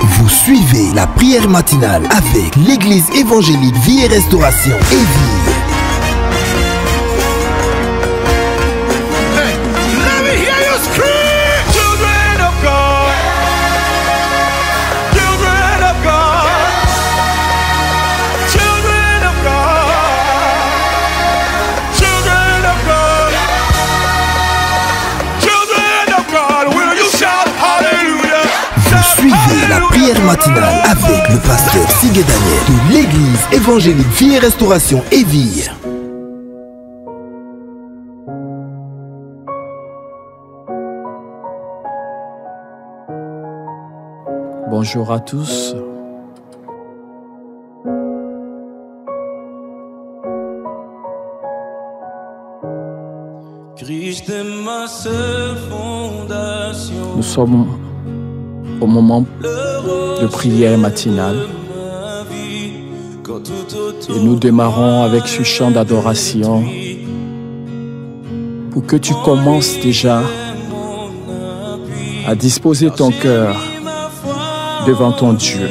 Vous suivez la prière matinale avec l'église évangélique Vie et Restauration Évire. Suivez la prière matinale avec le pasteur Sigue Daniel de l'église évangélique Vie et Restauration Évire. Bonjour à tous. Christ est ma seule fondation. Nous sommes au moment de prière matinale et nous démarrons avec ce chant d'adoration pour que tu commences déjà à disposer ton cœur devant ton Dieu.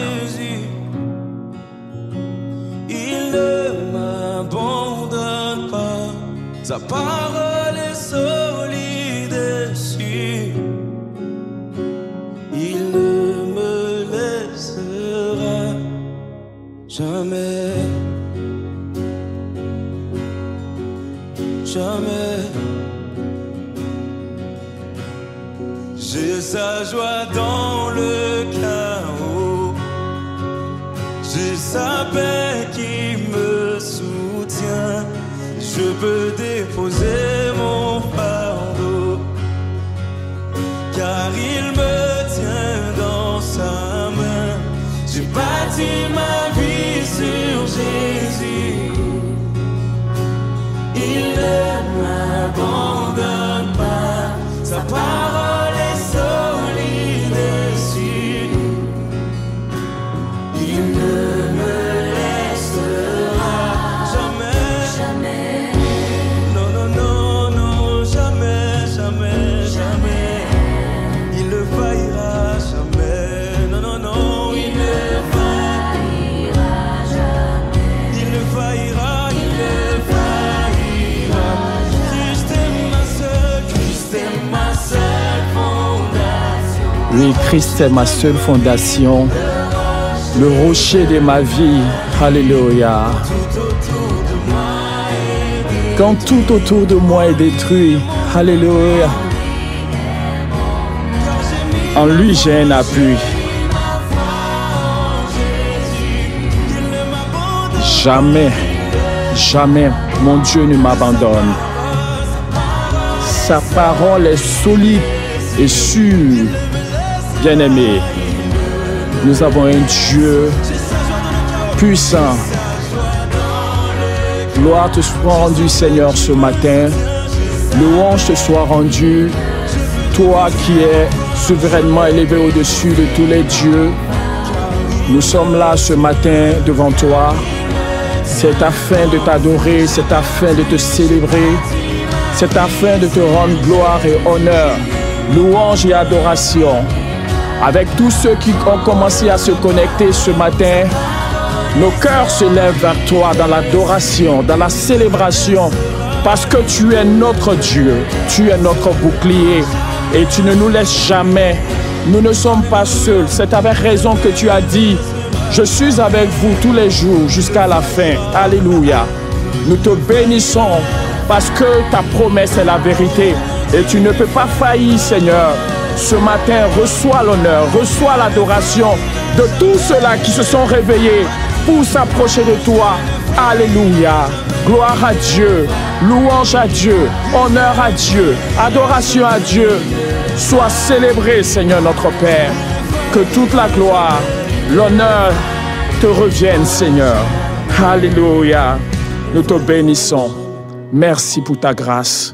Il ne m'abandonne pas, sa parole est solide et sûre. Il ne me laissera jamais, jamais. J'ai sa joie dans le chaos, j'ai sa paix qui me soutient. Je peux déposer mon fardeau, car il me tient dans sa main. J'ai bâti ma vie sur Jésus. Il ne m'abandonne pas, sa parole est solide et sûre. Il ne me laissera jamais, jamais. Non, non, non, non, jamais, jamais, jamais. Il ne faillira jamais. Non, non, non, il ne faillira jamais. Il ne faillira, il ne faillira. Christ est ma seule fondation. Oui, Christ est ma seule fondation, le rocher de ma vie. Alléluia. Quand tout autour de moi est détruit, alléluia, en lui j'ai un appui. Jamais, jamais mon Dieu ne m'abandonne. Sa parole est solide et sûre. Bien-aimé, nous avons un Dieu puissant. Gloire te soit rendue, Seigneur, ce matin. Louange te soit rendue, toi qui es souverainement élevé au-dessus de tous les dieux. Nous sommes là ce matin devant toi. C'est afin de t'adorer, c'est afin de te célébrer, c'est afin de te rendre gloire et honneur, louange et adoration. Avec tous ceux qui ont commencé à se connecter ce matin, nos cœurs se lèvent vers toi dans l'adoration, dans la célébration, parce que tu es notre Dieu, tu es notre bouclier et tu ne nous laisses jamais. Nous ne sommes pas seuls. C'est avec raison que tu as dit, je suis avec vous tous les jours jusqu'à la fin. Alléluia. Nous te bénissons parce que ta promesse est la vérité et tu ne peux pas faillir, Seigneur. Ce matin, reçois l'honneur, reçois l'adoration de tous ceux-là qui se sont réveillés pour s'approcher de toi. Alléluia. Gloire à Dieu, louange à Dieu, honneur à Dieu, adoration à Dieu. Sois célébré, Seigneur notre Père. Que toute la gloire, l'honneur te revienne, Seigneur. Alléluia. Nous te bénissons. Merci pour ta grâce.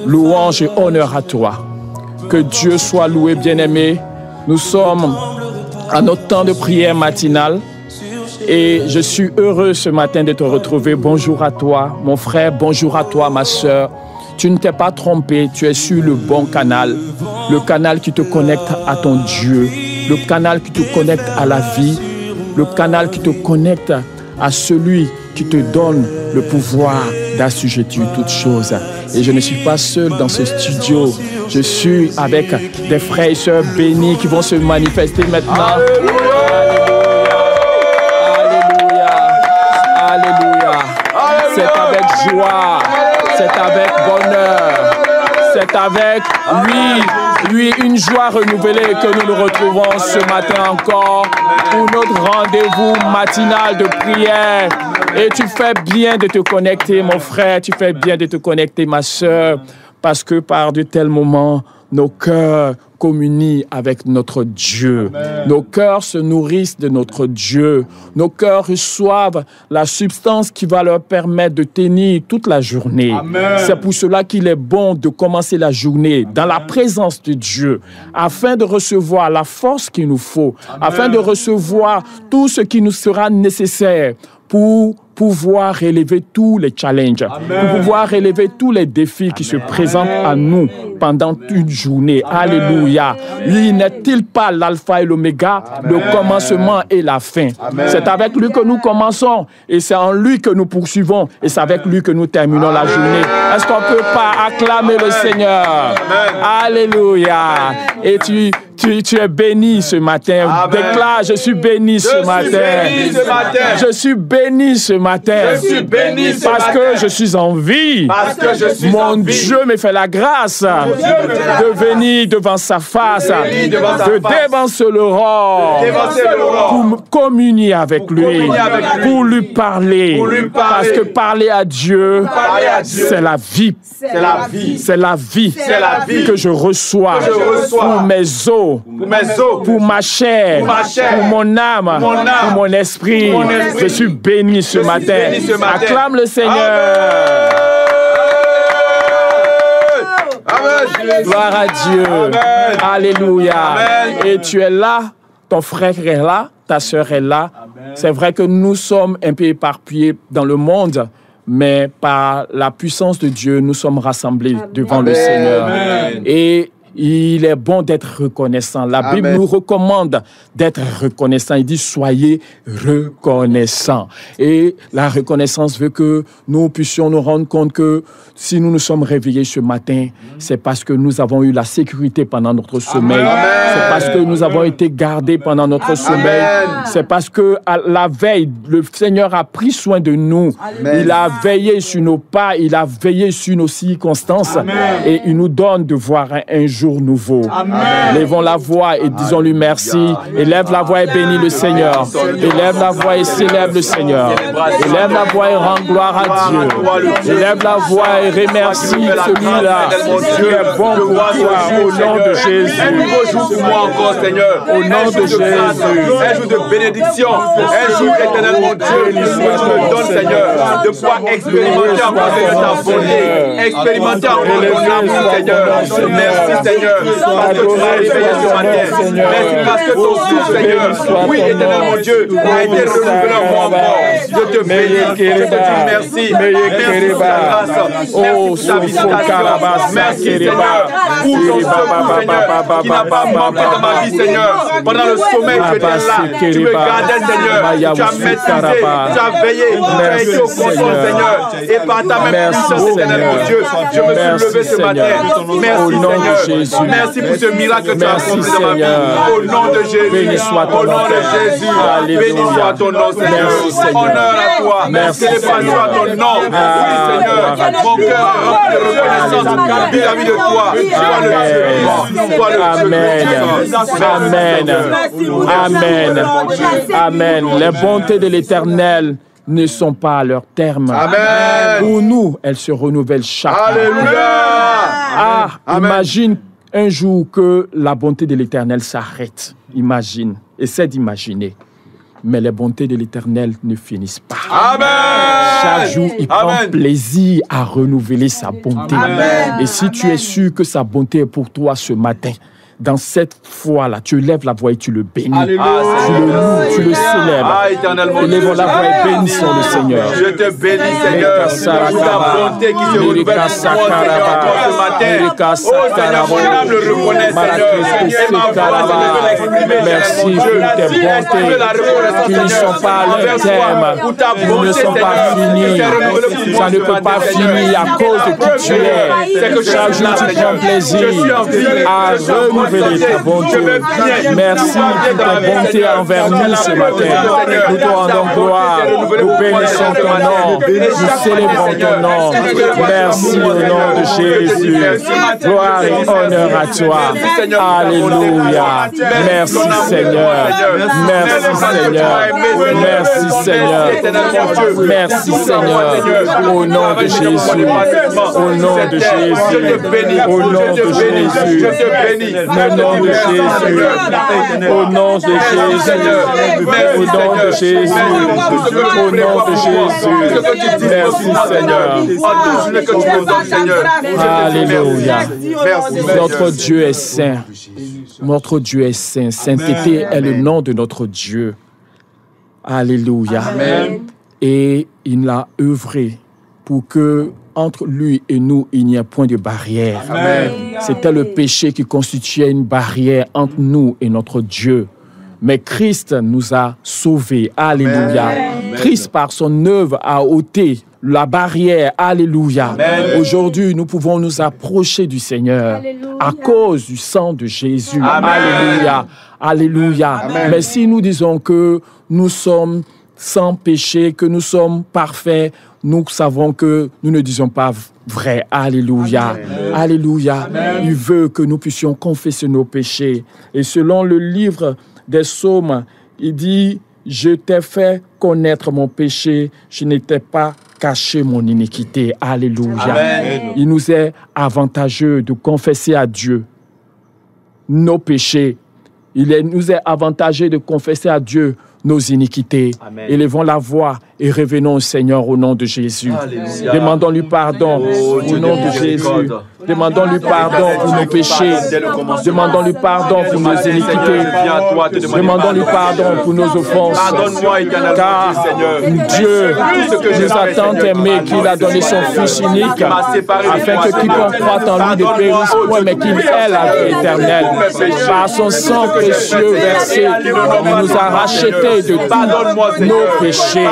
Louange et honneur à toi. Que Dieu soit loué, bien-aimé. Nous sommes à notre temps de prière matinale et je suis heureux ce matin de te retrouver. Bonjour à toi, mon frère. Bonjour à toi, ma sœur. Tu ne t'es pas trompé, tu es sur le bon canal. Le canal qui te connecte à ton Dieu. le canal qui te connecte à la vie, le canal qui te connecte à celui qui te donne le pouvoir d'assujettir toutes choses. Et je ne suis pas seul dans ce studio. Je suis avec des frères et sœurs bénis qui vont se manifester maintenant. Alléluia. C'est avec joie, c'est avec bonheur, c'est avec lui, une joie renouvelée que nous nous retrouvons ce matin encore pour notre rendez-vous matinal de prière. Et tu fais bien de te connecter, mon frère, tu fais bien de te connecter, ma sœur, parce que par de tels moments, nos cœurs communient avec notre Dieu. Amen. Nos cœurs se nourrissent de notre Dieu. Nos cœurs reçoivent la substance qui va leur permettre de tenir toute la journée. Amen. C'est pour cela qu'il est bon de commencer la journée dans la présence de Dieu, afin de recevoir la force qu'il nous faut, afin de recevoir tout ce qui nous sera nécessaire pour pouvoir relever tous les challenges, Amen. Pour pouvoir relever tous les défis qui se présentent à nous pendant une journée. Amen. Alléluia. Lui n'est-il pas l'alpha et l'oméga, le commencement et la fin. Amen. C'est avec lui que nous commençons et c'est en lui que nous poursuivons et c'est avec lui que nous terminons Amen. La journée. Est-ce qu'on ne peut pas acclamer Amen. Le Seigneur? Amen. Alléluia. Et tu es béni ce matin. Amen. Déclare, je suis béni ce matin. Je suis béni ce matin. Je suis béni ce parce matin. Que je suis en vie. Parce que je suis mon Dieu me fait la grâce de venir devant sa face, de dévancer l'aurore, pour communier avec lui, pour lui parler. Parce que parler à Dieu, c'est la vie. C'est la vie que je reçois pour mes os, pour ma chair, pour mon âme, pour mon esprit. Je suis béni ce matin. Acclame le Seigneur. Amen. Gloire à Dieu. Amen. Alléluia. Amen. Et tu es là, ton frère est là, ta sœur est là. Amen. C'est vrai que nous sommes un peu éparpillés dans le monde, mais par la puissance de Dieu, nous sommes rassemblés Amen. Devant Amen. Le Seigneur. Amen. Et il est bon d'être reconnaissant. La Bible Amen. Nous recommande d'être reconnaissant. Il dit, soyez reconnaissants. Et la reconnaissance veut que nous puissions nous rendre compte que si nous nous sommes réveillés ce matin, c'est parce que nous avons eu la sécurité pendant notre sommeil. Amen. C'est parce que nous avons été gardés pendant notre Amen. Sommeil. C'est parce que à la veille, le Seigneur a pris soin de nous. Amen. Il a veillé sur nos pas, il a veillé sur nos circonstances. Amen. Et il nous donne de voir un jour nouveau. Amen. Lèvons la voix et disons-lui merci. Élève la voix et bénis le Seigneur. Élève la voix et célèbre le Seigneur. Élève la voix et rend gloire à Dieu. Élève la voix et remercie celui-là qui est bon pour toi au nom de Jésus. Un nouveau jour pour moi encore, Seigneur. Au nom de Jésus. Un jour de bénédiction. Un jour éternel, mon Dieu, que tu me donnes, Seigneur, de pouvoir expérimenter encore ta bonté, expérimenter encore ton amour, Seigneur. Merci, Seigneur, parce que tu m'as réveillé ce matin. Merci parce que ton souffle, Seigneur, oui, éternel, mon Dieu, a été renouvelé en moi encore. Je te bénis, je te dis merci. Merci pour ta grâce. Merci pour ta visitation. Merci, Seigneur, pour ton secours, Seigneur, qui n'a pas manqué dans ma vie, Seigneur. Pendant le sommeil, tu étais là. Tu me gardais, Seigneur. Tu as maîtrisé, tu as veillé, tu as été au contrôle, Seigneur. Et par ta même puissance, éternel, mon Dieu, je me suis levé ce matin. Merci, Seigneur. Merci pour ce miracle que tu as accompli dans ma vie. Au nom de Jésus. Béni soit ton nom. Au nom de Jésus. Béni soit ton nom, Seigneur. Honneur à toi. Célébration à ton nom. Oui, Seigneur. Mon cœur est rempli de reconnaissance vis-à-vis de toi. Sois le Dieu. Amen. Amen. Amen. Les bontés de l'Éternel ne sont pas à leur terme. Amen. Pour nous, elles se renouvellent chaque jour. Alléluia. Imagine un jour que la bonté de l'Éternel s'arrête. Imagine. Essaie d'imaginer. Mais les bontés de l'Éternel ne finissent pas. Amen. Chaque jour, il prend plaisir à renouveler sa bonté. Amen. Et si tu es sûr que sa bonté est pour toi ce matin, dans cette foi-là, tu lèves la voix et tu le bénis. Alléluia. Tu le loues, tu le célèbres. Éternellement, Élevons la voix et bénissons le Seigneur. je te bénis, Seigneur, pour ta bonté qui se renouvelle pour moi, Seigneur, encore ce matin. Oh Seigneur, mon âme le reconnaît, Seigneur. Et ma voix se lève à l'exprimer. Merci pour tes bontés qui ne sont pas à leur terme, qui ne sont pas finies. Ça ne peut pas finir à cause de qui tu es. Chaque jour, tu prends plaisir à renouveler ta bonté. Merci pour ta bonté envers nous ce matin. Nous te rendons gloire, nous bénissons ton nom, nous célébrons ton nom. Merci au nom de Jésus. Gloire et honneur à toi. Alléluia. Merci Seigneur. Merci Seigneur. Merci Seigneur. Merci Seigneur. Au nom de Jésus. Au nom de Jésus. Au nom de Jésus. Au nom de Jésus. Au nom de Jésus. Au nom de Jésus. Au nom de Jésus. Merci Seigneur. Alléluia. Notre Dieu est saint. Notre Dieu est saint. Sainteté est le nom de notre Dieu. Alléluia. Amen. Et il a œuvré pour que entre lui et nous, il n'y ait point de barrière. Amen. C'était le péché qui constituait une barrière entre nous et notre Dieu. Mais Christ nous a sauvés. Alléluia. Amen. Christ, par son œuvre, a ôté la barrière. Alléluia. Aujourd'hui, nous pouvons nous approcher du Seigneur. Alléluia. À cause du sang de Jésus. Amen. Alléluia. Alléluia. Amen. Mais si nous disons que nous sommes sans péché, que nous sommes parfaits, nous savons que nous ne disons pas vrai. Alléluia. Amen. Alléluia. Amen. Il veut que nous puissions confesser nos péchés. Et selon le livre des Psaumes, il dit, je t'ai fait connaître mon péché, je n'étais pas caché mon iniquité. Alléluia. Amen. Il nous est avantageux de confesser à Dieu nos péchés. Nous est avantageux de confesser à Dieu nos iniquités. Amen. Élevons la voix et revenons au Seigneur au nom de Jésus. Alléluia. Demandons-lui pardon au nom de Jésus. Demandons-lui pardon pour nos péchés. Demandons-lui pardon pour nos iniquités. Demandons-lui pardon pour nos offenses. Car Dieu nous a tant aimés qu'il a donné son Fils unique afin que quiconque croit en lui ne périsse point, mais qu'il ait la vie éternelle. Par son sang précieux versé, il nous a rachetés de tous nos péchés.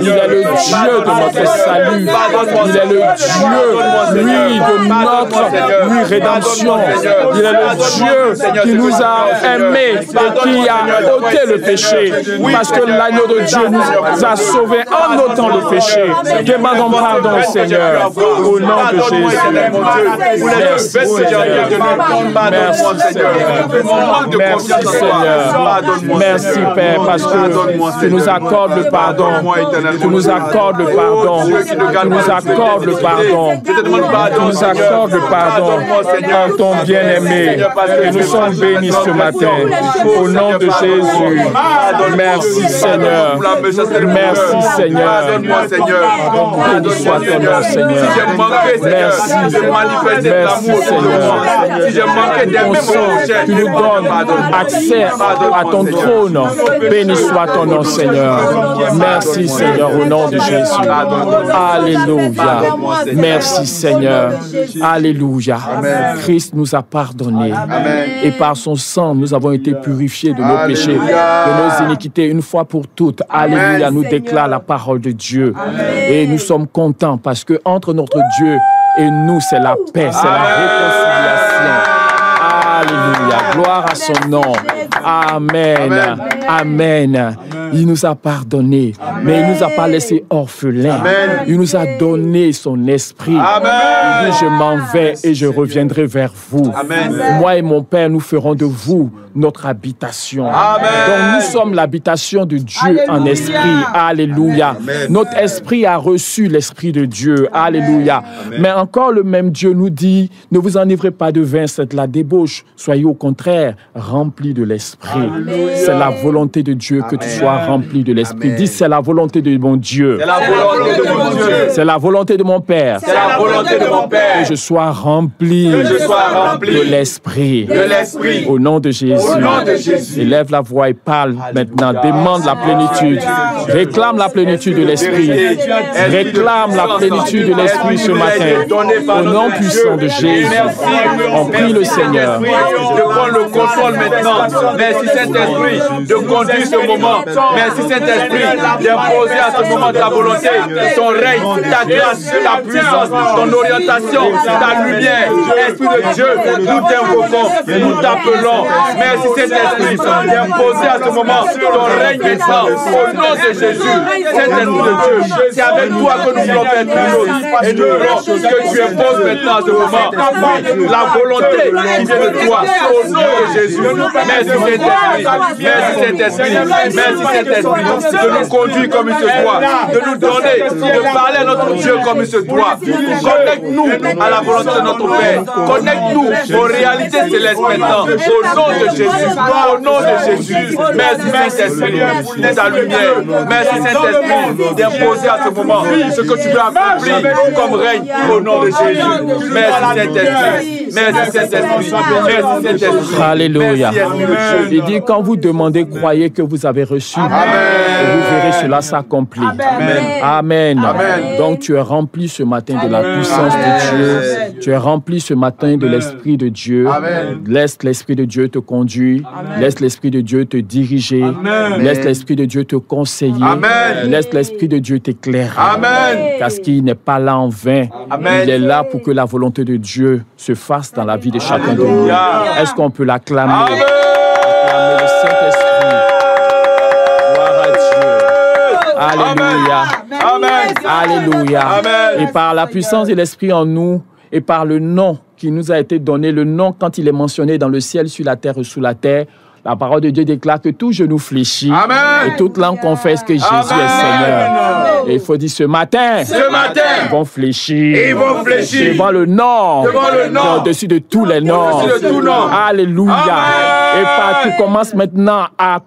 Il est le Dieu de notre salut. Il est le Dieu, lui, de notre rédemption. Il est le Dieu qui nous a aimés et qui a ôté le péché. Parce que l'agneau de Dieu nous a sauvés en ôtant le péché. Demandons pardon au Seigneur. Au nom de Jésus. Merci Seigneur. Merci Seigneur. Merci Seigneur. Merci Père, parce que tu nous accordes le pardon. Tu nous accordes le pardon. Tu nous accordes le pardon. Tu nous accordes le pardon en ton bien-aimé. Et nous sommes bénis ce matin. Au nom de Jésus. Merci Seigneur. Merci Seigneur. Béni soit ton nom Seigneur. Merci. Merci Seigneur. Ton sang, tu nous donnes accès à ton trône. Béni soit ton nom Seigneur. Merci Seigneur au nom de Jésus. Alléluia. Merci Seigneur. Alléluia. Christ nous a pardonné. Et par son sang, nous avons été purifiés de nos péchés, de nos iniquités une fois pour toutes. Alléluia. Nous déclare la parole de Dieu. Et nous sommes contents parce que entre notre Dieu et nous, c'est la paix, c'est la réconciliation. Alléluia. Gloire à son nom. Amen. Amen. Il nous a pardonné, mais il ne nous a pas laissé orphelins. Amen. Il nous a donné son esprit. Amen. Il dit, je m'en vais et je reviendrai vers vous. Amen. Moi et mon Père, nous ferons de vous notre habitation. Amen. Donc nous sommes l'habitation de Dieu. Alléluia. En esprit. Alléluia. Amen. Notre esprit a reçu l'esprit de Dieu. Alléluia. Amen. Mais encore le même Dieu nous dit, ne vous enivrez pas de vin, c'est de la débauche. Soyez au contraire remplis de l'esprit. C'est la volonté de Dieu. Amen. Que tu sois rempli de l'Esprit. Dis, c'est la volonté de mon Dieu. C'est la volonté de mon Dieu. C'est la volonté de mon Père. C'est la volonté de mon Père. Que je sois rempli, de l'Esprit. Au nom de Jésus. Au nom de Jésus. Élève la voix et parle maintenant. Demande la plénitude. Réclame la plénitude de l'Esprit. Réclame la plénitude de l'Esprit ce matin. Au nom puissant de Jésus. On prie le Seigneur. De prendre le contrôle maintenant. Merci Saint-Esprit de conduire ce moment. Merci Saint-Esprit d'imposer à ce moment ta volonté, ton règne, ta grâce, ta puissance, ton orientation, ta lumière. Esprit de Dieu, nous t'invoquons, nous t'appelons. Merci Saint-Esprit d'imposer à ce moment ton règne maintenant. Au nom de Jésus, Saint-Esprit de Dieu, c'est avec toi que nous voulons faire toutes choses. Et nous voulons que tu imposes maintenant à ce moment la volonté qui vient de toi. Au nom de Jésus. Merci Saint-Esprit. Merci Saint-Esprit. Merci Saint-Esprit de nous conduire comme il se doit. De nous donner, de parler à notre Dieu comme il se doit. Connecte-nous à la volonté de notre Père. Connecte-nous aux réalités célestes maintenant. Au nom de Jésus. Au nom de Jésus. Merci Saint-Esprit de ta lumière. Merci Saint-Esprit d'imposer à ce moment ce que tu veux accomplir comme règne. Au nom de Jésus. Merci Saint-Esprit. Merci Saint-Esprit. Merci Saint-Esprit. Alléluia. Il dit, quand vous demandez, croyez que vous avez reçu. Et vous verrez cela s'accomplir. Amen. Amen. Donc tu es rempli ce matin de la puissance de Dieu. Tu es rempli ce matin de l'Esprit de Dieu. Laisse l'Esprit de Dieu te conduire. Laisse l'Esprit de Dieu te diriger. Laisse l'Esprit de Dieu te conseiller. Laisse l'Esprit de Dieu t'éclairer. Parce qu'il n'est pas là en vain. Il est là pour que la volonté de Dieu se fasse dans la vie de chacun de nous. Est-ce qu'on peut l'acclamer? Acclamer le Saint-Esprit. Gloire à Dieu. Alléluia. Amen. Alléluia. Amen. Et par la puissance de l'Esprit en nous, et par le nom qui nous a été donné, le nom quand il est mentionné dans le ciel, sur la terre et sous la terre, la parole de Dieu déclare que tout genou fléchit. Amen. Et toute langue confesse que Jésus est Seigneur. Et il faut dire ce matin, ils vont fléchir. Ils vont fléchir. Devant le nom. Au-dessus de tous les noms. Alléluia. Amen. Et partout commence maintenant à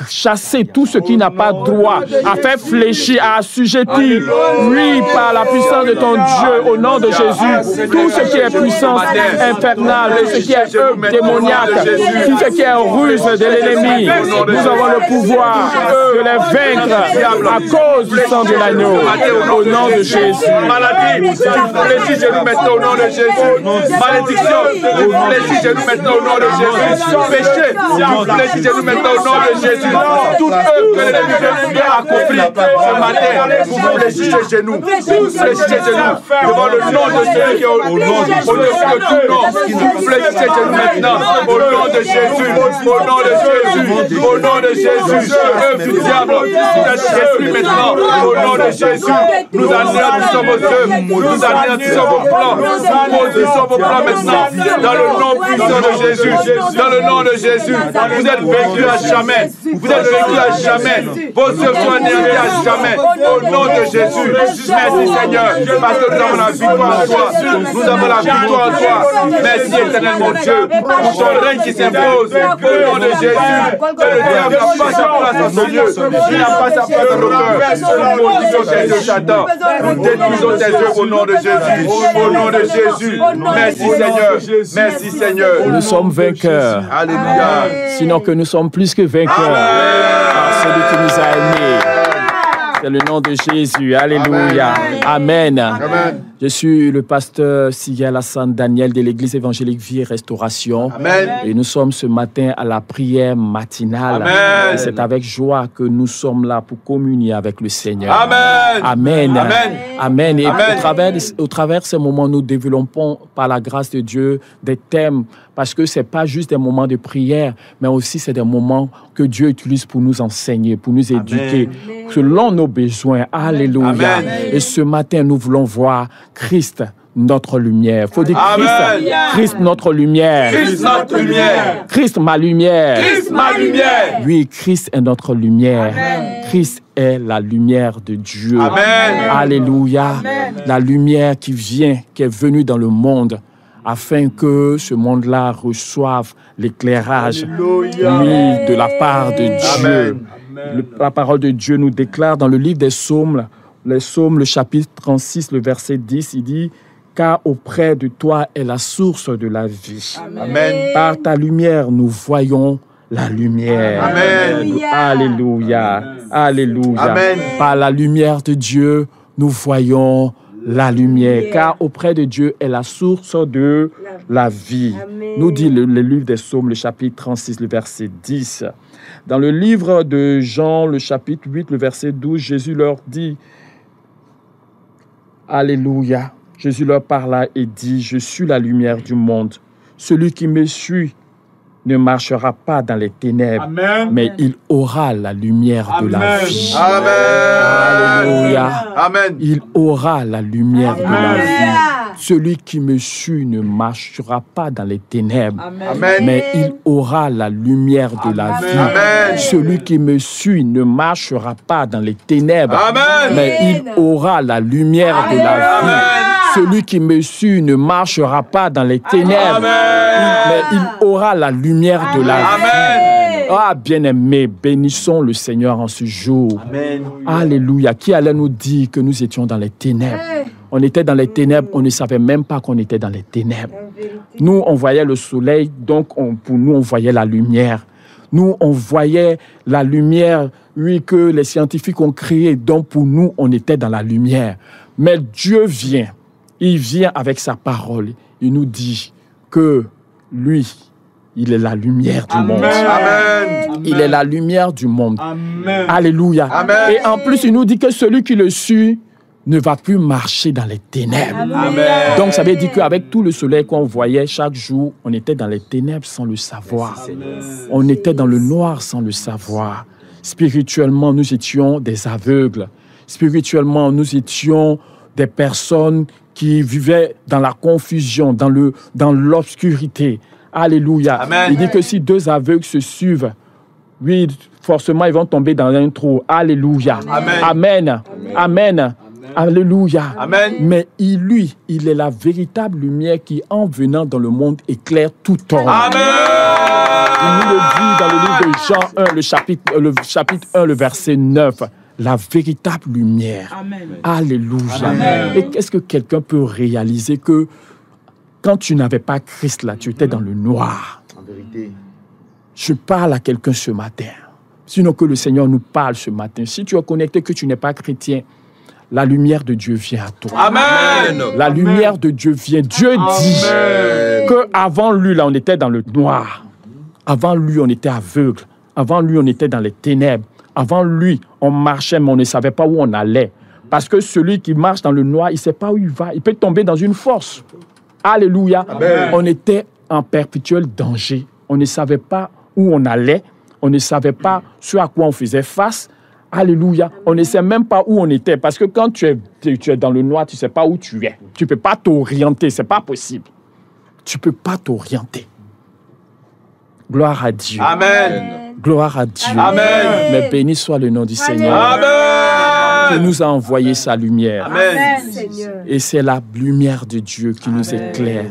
chasser tout ce qui n'a pas droit, à faire fléchir, à assujettir, oui, par la puissance de ton Dieu, au nom de Jésus, tout ce qui est puissance infernale, tout ce qui est œuvre démoniaque, tout ce qui est ruse de l'ennemi, nous avons le pouvoir de les vaincre à cause du sang de l'agneau, au nom de Jésus. Maladie, tu fléchis chez nous maintenant au nom de Jésus. Malédiction, tu fléchis chez nous maintenant au nom de Jésus. Péché, tu fléchis chez nous maintenant au nom de Jésus. Toute œuvre que l'ennemi veut accomplir ce matin, vous fléchissez chez nous. Vous fléchissez chez nous devant le nom de celui qui est au-dessus de tout nom. Vous fléchissez chez nous maintenant au nom de Jésus. Au nom de Jésus. Au nom de Jésus. Œuvre du diable, vous êtes détruits maintenant au nom de Jésus. Nous anéantissons vos œuvres. Nous anéantissons vos plans. Nous maudissons vos plans maintenant dans le nom puissant de Jésus. Dans le nom de Jésus. Vous êtes vaincus à jamais. Vous êtes vaincus à jamais. Vos œuvres sont anéanties à jamais. Au nom de Jésus. Merci Seigneur. Parce que nous avons la victoire en toi. Nous avons la victoire en toi. Merci éternel mon Dieu. Pour ton règne qui s'impose. Au nom de Jésus. Que le diable n'a pas sa place en ce lieu. Il n'a pas sa place dans nos cœurs. Nous maudissons tes œuvres, Satan. Nous détruisons tes œuvres au nom de Jésus. Au nom de Jésus. Merci Seigneur. Merci Seigneur. Nous sommes vainqueurs. Alléluia. Sinon que nous sommes plus que vainqueurs. Par celui qui nous a aimés. C'est le nom de Jésus. Alléluia. Amen. Amen. Je suis le pasteur Sigel Hassan Daniel de l'église évangélique Vie et Restauration. Amen. Et nous sommes ce matin à la prière matinale. Amen. Et c'est avec joie que nous sommes là pour communier avec le Seigneur. Amen. Amen. Amen. Amen. Et Amen. au travers de ces moments, nous développons par la grâce de Dieu des thèmes, parce que ce n'est pas juste des moments de prière, mais aussi c'est des moments que Dieu utilise pour nous enseigner, pour nous éduquer, selon nos besoins. Alléluia. Amen. Et ce matin, nous voulons voir Christ, notre lumière. Il faut dire Christ, Christ, notre lumière. Christ, notre lumière. Christ, ma lumière. Christ, ma lumière. Oui, Christ est notre lumière. Amen. Christ est la lumière de Dieu. Amen. Alléluia. Amen. La lumière qui vient, qui est venue dans le monde, afin que ce monde-là reçoive l'éclairage, oui, de la part de Dieu. Amen. La parole de Dieu nous déclare dans le livre des psaumes, les psaumes, le chapitre 36, le verset 10, il dit « Car auprès de toi est la source de la vie. Amen. Par ta lumière, nous voyons la lumière. » Amen. Alléluia. Alléluia. Amen. Par la lumière de Dieu, nous voyons la lumière. Car auprès de Dieu est la source de la vie. Amen. Nous dit le livre des psaumes, le chapitre 36, le verset 10. Dans le livre de Jean, le chapitre 8, le verset 12, Jésus leur dit, Alléluia. Jésus leur parla et dit, je suis la lumière du monde. Celui qui me suit ne marchera pas dans les ténèbres, Amen. mais il aura la lumière de la Amen. vie. Amen. Alléluia. Amen. Il aura la lumière de la Amen. vie. Celui qui me suit ne marchera pas dans les ténèbres, Amen. mais il aura la lumière de la vie. Amen. Celui qui me suit ne marchera pas dans les ténèbres, Amen. mais il aura la lumière de la vie. Amen. Celui qui me suit ne marchera pas dans les ténèbres, Amen. mais il aura la lumière de la vie. Amen. Ah, bien-aimés, bénissons le Seigneur en ce jour. Amen. Alléluia. Qui allait nous dire que nous étions dans les ténèbres? On était dans les ténèbres, on ne savait même pas qu'on était dans les ténèbres. Nous, on voyait le soleil, donc pour nous, on voyait la lumière. Nous, on voyait la lumière, oui, que les scientifiques ont créée, donc pour nous, on était dans la lumière. Mais Dieu vient, il vient avec sa parole. Il nous dit que lui, il est la lumière du monde. Amen. Il est la lumière du monde. Amen. Alléluia. Amen. Et en plus, il nous dit que celui qui le suit ne va plus marcher dans les ténèbres. Amen. Donc, ça veut dire qu'avec tout le soleil qu'on voyait chaque jour, on était dans les ténèbres sans le savoir. On était dans le noir sans le savoir. Spirituellement, nous étions des aveugles. Spirituellement, nous étions des personnes qui vivaient dans la confusion, dans l'obscurité. Alléluia. Amen. Il dit que si deux aveugles se suivent, oui, forcément, ils vont tomber dans un trou. Alléluia. Amen. Amen. Amen. Alléluia. Amen. Mais il est la véritable lumière qui, en venant dans le monde, éclaire tout homme. Amen. Il nous le dit dans le livre de Jean 1, le chapitre 1, le verset 9. La véritable lumière. Amen. Alléluia. Amen. Et qu'est-ce que quelqu'un peut réaliser que quand tu n'avais pas Christ là, tu étais dans le noir. En vérité. Je parle à quelqu'un ce matin. Sinon que le Seigneur nous parle ce matin. Si tu es connecté que tu n'es pas chrétien, la lumière de Dieu vient à toi. Amen. La lumière de Dieu vient. Dieu dit qu'avant lui, là, on était dans le noir. Avant lui, on était aveugle. Avant lui, on était dans les ténèbres. Avant lui, on marchait, mais on ne savait pas où on allait. Parce que celui qui marche dans le noir, il ne sait pas où il va. Il peut tomber dans une fosse. Alléluia. Amen. On était en perpétuel danger. On ne savait pas où on allait. On ne savait pas ce à quoi on faisait face. Alléluia. On ne sait même pas où on était. Parce que quand tu es dans le noir, tu ne sais pas où tu es. Tu ne peux pas t'orienter. Ce n'est pas possible. Tu ne peux pas t'orienter. Gloire à Dieu. Amen. Gloire à Dieu. Amen. Mais béni soit le nom du Seigneur. Qui Amen. nous a envoyé sa lumière. Amen. Seigneur. Et c'est la lumière de Dieu qui nous éclaire.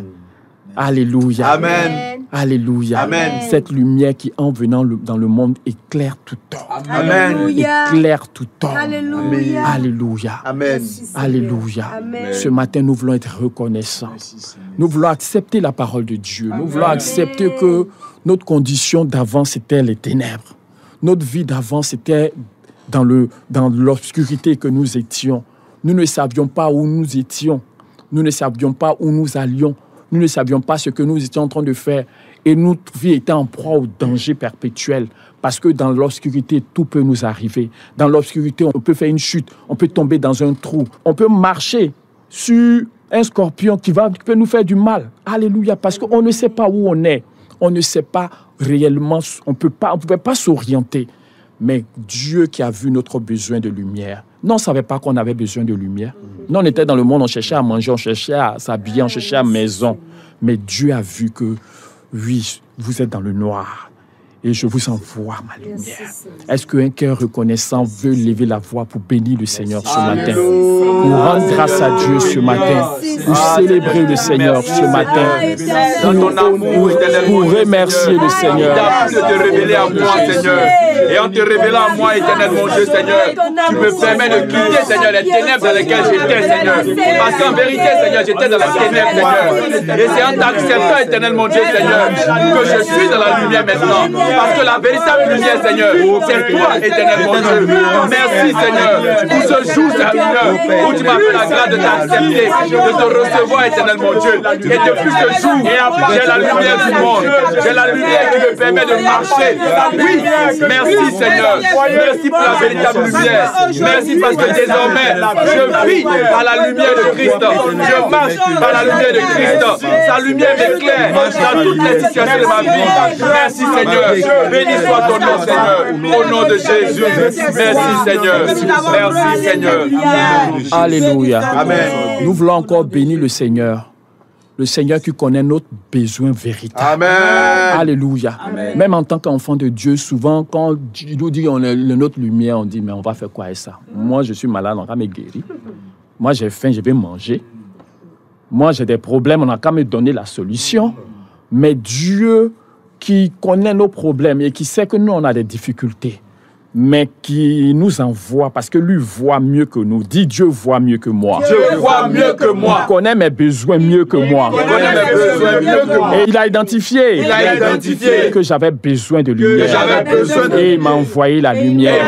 Alléluia. Amen. Alléluia. Amen. Cette lumière qui, en venant dans le monde, éclaire tout homme. Amen. Éclaire tout homme. Alléluia. Alléluia. Amen. Alléluia. Amen. Ce matin, nous voulons être reconnaissants. Nous voulons accepter la parole de Dieu. Nous voulons accepter que notre condition d'avant, c'était les ténèbres. Notre vie d'avant, c'était dans l'obscurité que nous étions. Nous ne savions pas où nous étions. Nous ne savions pas où nous allions. Nous ne savions pas ce que nous étions en train de faire. Et notre vie était en proie au danger perpétuel. Parce que dans l'obscurité, tout peut nous arriver. Dans l'obscurité, on peut faire une chute. On peut tomber dans un trou. On peut marcher sur un scorpion qui peut nous faire du mal. Alléluia. Parce qu'on ne sait pas où on est. On ne sait pas réellement. On ne pouvait pas s'orienter. Mais Dieu qui a vu notre besoin de lumière. Non, on ne savait pas qu'on avait besoin de lumière. Non, on était dans le monde, on cherchait à manger, on cherchait à s'habiller, on cherchait à la maison. Mais Dieu a vu que, oui, vous êtes dans le noir. et je vous envoie ma lumière. Est-ce qu'un cœur reconnaissant veut lever la voix pour bénir le Seigneur ce matin, pour rendre grâce à Dieu ce matin, pour célébrer le Seigneur ce matin, pour remercier le Seigneur. De te révéler à moi, Seigneur. Et en te révélant à moi, éternel mon Dieu, Seigneur, tu me permets de quitter, Seigneur, les ténèbres dans lesquelles j'étais, Seigneur. Parce qu'en vérité, Seigneur, j'étais dans la ténèbre, Seigneur. Et c'est en t'acceptant, éternel mon Dieu, Seigneur, que je suis dans la lumière maintenant. Parce que la véritable lumière, Seigneur, c'est toi, éternel mon Dieu. Merci, Seigneur, pour ce jour, Seigneur, où tu m'as fait la grâce de t'accepter, de te recevoir, éternel mon Dieu. Et depuis ce jour, j'ai la lumière du monde. J'ai la lumière qui me permet de marcher. Oui, merci, Seigneur. Merci pour la véritable lumière. Merci parce que désormais, je vis par la lumière de Christ. Je marche par la lumière de Christ. Sa lumière m'éclaire dans toutes les situations de ma vie. Merci, Seigneur. Béni soit ton nom, Seigneur. Au nom de Jésus. Merci, Seigneur. Merci, Seigneur. Alléluia. Amen. Nous voulons encore bénir le Seigneur. Le Seigneur qui connaît notre besoin véritable. Amen. Alléluia. Amen. Même en tant qu'enfant de Dieu, souvent, quand Dieu nous dit on est notre lumière, on dit, mais on va faire quoi avec ça? Moi, je suis malade, on va me guérir. Moi, j'ai faim, je vais manger. Moi, j'ai des problèmes, on n'a qu'à me donner la solution. Mais Dieu qui connaît nos problèmes et qui sait que nous, on a des difficultés, mais qui nous envoie parce que lui voit mieux que nous. Dit Dieu voit mieux que moi. Dieu voit mieux que moi. Il connaît mes besoins mieux que moi. Il connaît mes besoins mieux que moi. Et il a identifié que j'avais besoin de lumière. Et il m'a envoyé la lumière.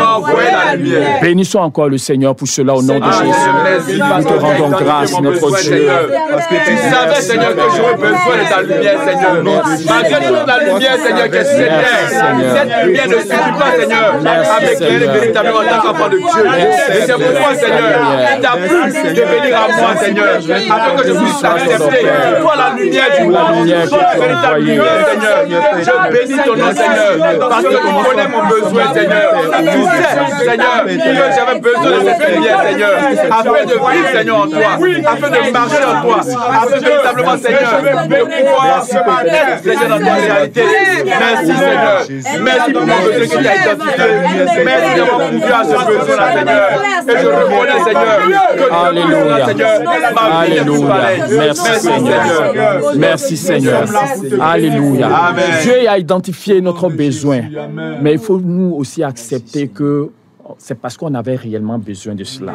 Bénissons encore le Seigneur pour cela au nom de Jésus. Nous te rendons grâce, notre Dieu. Parce que tu savais, Seigneur, que j'aurais besoin de ta lumière, Seigneur. Malgré toute la lumière, Seigneur, que cette lumière ne suffit pas, Seigneur. Avec elle véritablement en tant qu'enfant de Dieu. Et c'est pourquoi, Seigneur, il t'a plu de venir à moi, Seigneur, afin que je puisse t'accepter. Toi, la lumière du monde, toi, la véritable lumière, Seigneur. Je bénis ton nom, Seigneur, parce que tu connais mon besoin, Seigneur. Tu sais, Seigneur, que j'avais besoin de cette lumière, Seigneur, afin de vivre, Seigneur, en toi, afin de marcher en toi, afin véritablement, Seigneur, de pouvoir être, Seigneur, dans ta réalité. Merci, Seigneur. Merci pour mon besoin qui t'a identifié. Merci d'avoir pourvu à ce besoin-là, Seigneur. Et je reconnais, Seigneur, que tu es là, Seigneur. Alléluia. Merci, Seigneur. Merci, Seigneur. Alléluia. Dieu a identifié notre besoin. Mais il faut nous aussi accepter que c'est parce qu'on avait réellement besoin de cela.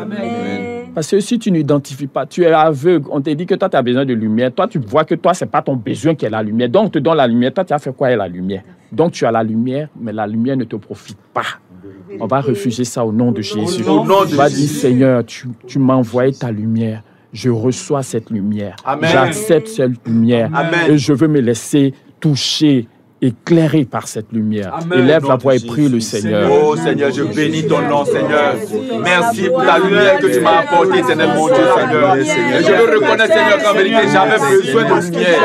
Parce que si tu n'identifies pas, tu es aveugle. On te dit que toi, tu as besoin de lumière. Toi, tu vois que toi, ce n'est pas ton besoin qui est la lumière. Donc, on te donne la lumière. Toi, tu as fait quoi avec la lumière? Donc, tu as la lumière, mais la lumière ne te profite pas. On va refuser ça au nom de Jésus. On va dire, Seigneur, tu m'as envoyé ta lumière. Je reçois cette lumière. J'accepte cette lumière. Amen. Et je veux me laisser toucher, éclairé par cette lumière. Élève la voix et prie le Seigneur. Oh Seigneur, je bénis ton nom, Seigneur. Merci pour la lumière que tu m'as apportée, Seigneur, mon Dieu, Seigneur. Et je veux reconnaître, Seigneur, qu'en vérité, j'avais besoin de lumière.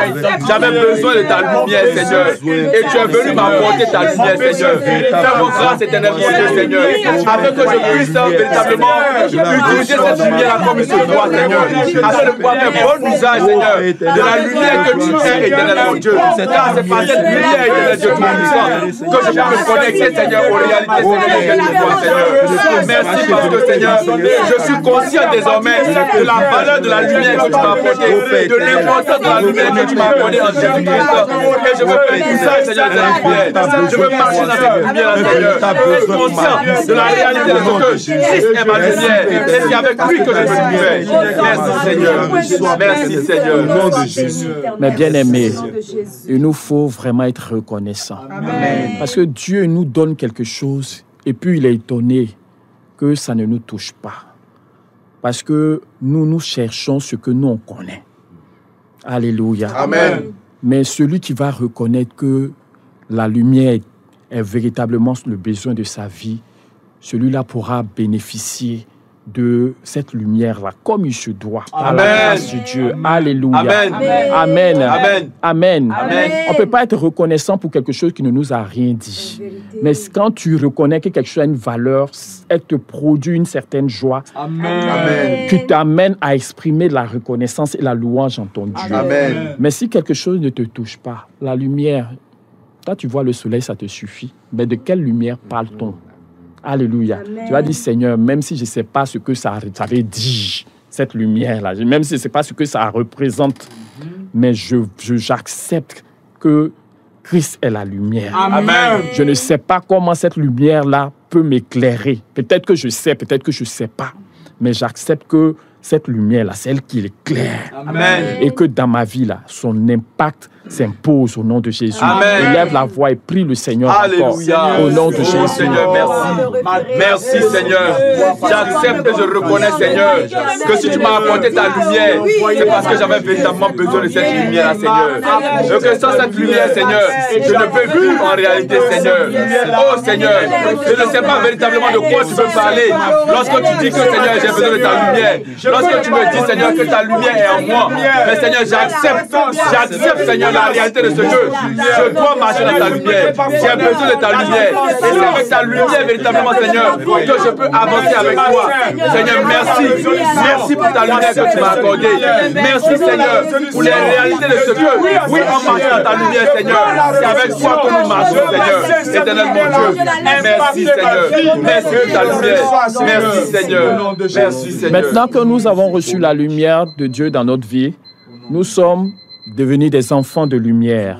J'avais besoin de ta lumière, Seigneur. Et tu es venu m'apporter ta lumière, Seigneur. Fais-moi grâce, éternel, mon Dieu, Seigneur. Afin que je puisse véritablement utiliser cette lumière comme il se doit, Seigneur. Afin de pouvoir faire bon usage, Seigneur, de la lumière que tu es, éternel, mon Dieu. Car c'est par cette lumière, Dieu tout-puissant, que je peux me connecter, Seigneur, aux réalités, Seigneur. Merci parce que, Seigneur, je suis conscient désormais de la valeur de la lumière que tu m'as apportée, de l'importance de la lumière que tu m'as apportée en Jésus-Christ. Et je veux faire tout ça, Seigneur, de la lumière. Je veux marcher dans cette lumière, Seigneur. Je suis conscient de la réalité de ce que Christ est ma lumière. Et c'est avec lui que je peux le faire. Merci, Seigneur. Merci, Seigneur. Au nom de Jésus. Mais bien aimé, il nous faut vraiment être reconnaissant. Amen. Parce que Dieu nous donne quelque chose et puis il est étonné que ça ne nous touche pas. Parce que nous cherchons ce que nous on connaît. Alléluia. Amen. Mais celui qui va reconnaître que la lumière est véritablement le besoin de sa vie, celui-là pourra bénéficier de cette lumière-là, comme il se doit, par la grâce de Dieu. Alléluia. Amen. Amen. Amen. Amen. Amen. On ne peut pas être reconnaissant pour quelque chose qui ne nous a rien dit. Mais quand tu reconnais que quelque chose a une valeur, elle te produit une certaine joie. Amen. Qui t'amène à exprimer la reconnaissance et la louange en ton Dieu. Amen. Mais si quelque chose ne te touche pas, la lumière Toi, tu vois le soleil, ça te suffit. Mais de quelle lumière parle-t-on? Alléluia. Amen. Tu vas dire, Seigneur, même si je ne sais pas ce que ça veut dire, cette lumière-là, même si je ne sais pas ce que ça représente, mais j'accepte que Christ est la lumière. Amen. Je ne sais pas comment cette lumière-là peut m'éclairer. Peut-être que je sais, peut-être que je ne sais pas. Mais j'accepte que cette lumière-là, c'est elle qui éclaire. Amen. Et que dans ma vie, là, son impact s'impose au nom de Jésus. Amen. Élève la voix et prie le Seigneur. Alléluia. Encore, au nom de Jésus. Seigneur, merci. Merci, Seigneur. J'accepte et je reconnais, Seigneur, que si tu m'as apporté ta lumière, c'est parce que j'avais véritablement besoin de cette lumière-là, Seigneur. Et que sans cette lumière, Seigneur, je ne peux plus en réalité, Seigneur. Oh, Seigneur, je ne sais pas véritablement de quoi tu veux parler. Lorsque tu dis que, Seigneur, j'ai besoin de ta lumière. Lorsque tu me dis, Seigneur, que ta lumière est en moi. Mais, Seigneur, j'accepte, Seigneur, la réalité de ce que je dois marcher dans ta lumière. J'ai besoin de ta lumière. Et c'est avec ta lumière, véritablement, Seigneur, que je peux avancer avec toi. Seigneur, merci. Merci pour ta lumière que tu m'as accordée. Merci, Seigneur, pour les réalités de ce que, oui, on marche dans ta lumière, Seigneur. C'est avec toi que nous marchons, Seigneur. Éternel, mon Dieu. Merci, Seigneur. Merci pour ta lumière. Merci, Seigneur. Merci, Seigneur. Maintenant que nous avons reçu la lumière de Dieu dans notre vie, nous sommes devenir des enfants de lumière.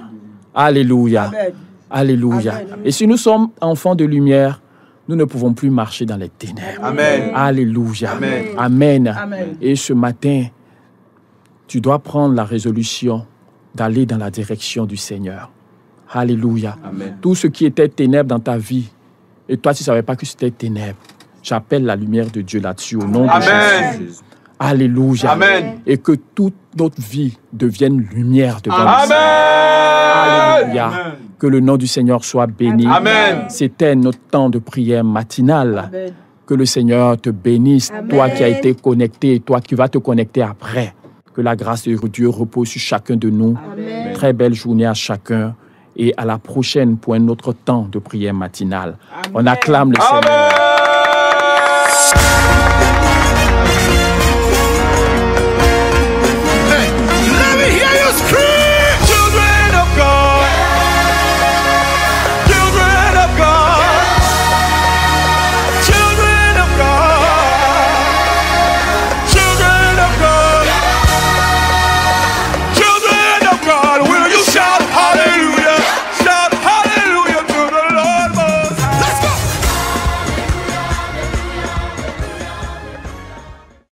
Alléluia. Amen. Alléluia. Amen. Et si nous sommes enfants de lumière, nous ne pouvons plus marcher dans les ténèbres. Amen. Alléluia. Amen. Amen. Amen. Et ce matin, tu dois prendre la résolution d'aller dans la direction du Seigneur. Alléluia. Amen. Tout ce qui était ténèbres dans ta vie, et toi, tu ne savais pas que c'était ténèbres, j'appelle la lumière de Dieu là-dessus au nom de Jésus. Alléluia. Amen. Et que toute notre vie devienne lumière devant nous. Amen. Alléluia. Amen. Que le nom du Seigneur soit béni. Amen. C'était notre temps de prière matinale. Amen. Que le Seigneur te bénisse, Amen. Toi qui as été connecté, toi qui vas te connecter après. Que la grâce de Dieu repose sur chacun de nous. Amen. Très belle journée à chacun. Et à la prochaine pour un autre temps de prière matinale. Amen. On acclame le Seigneur. Amen.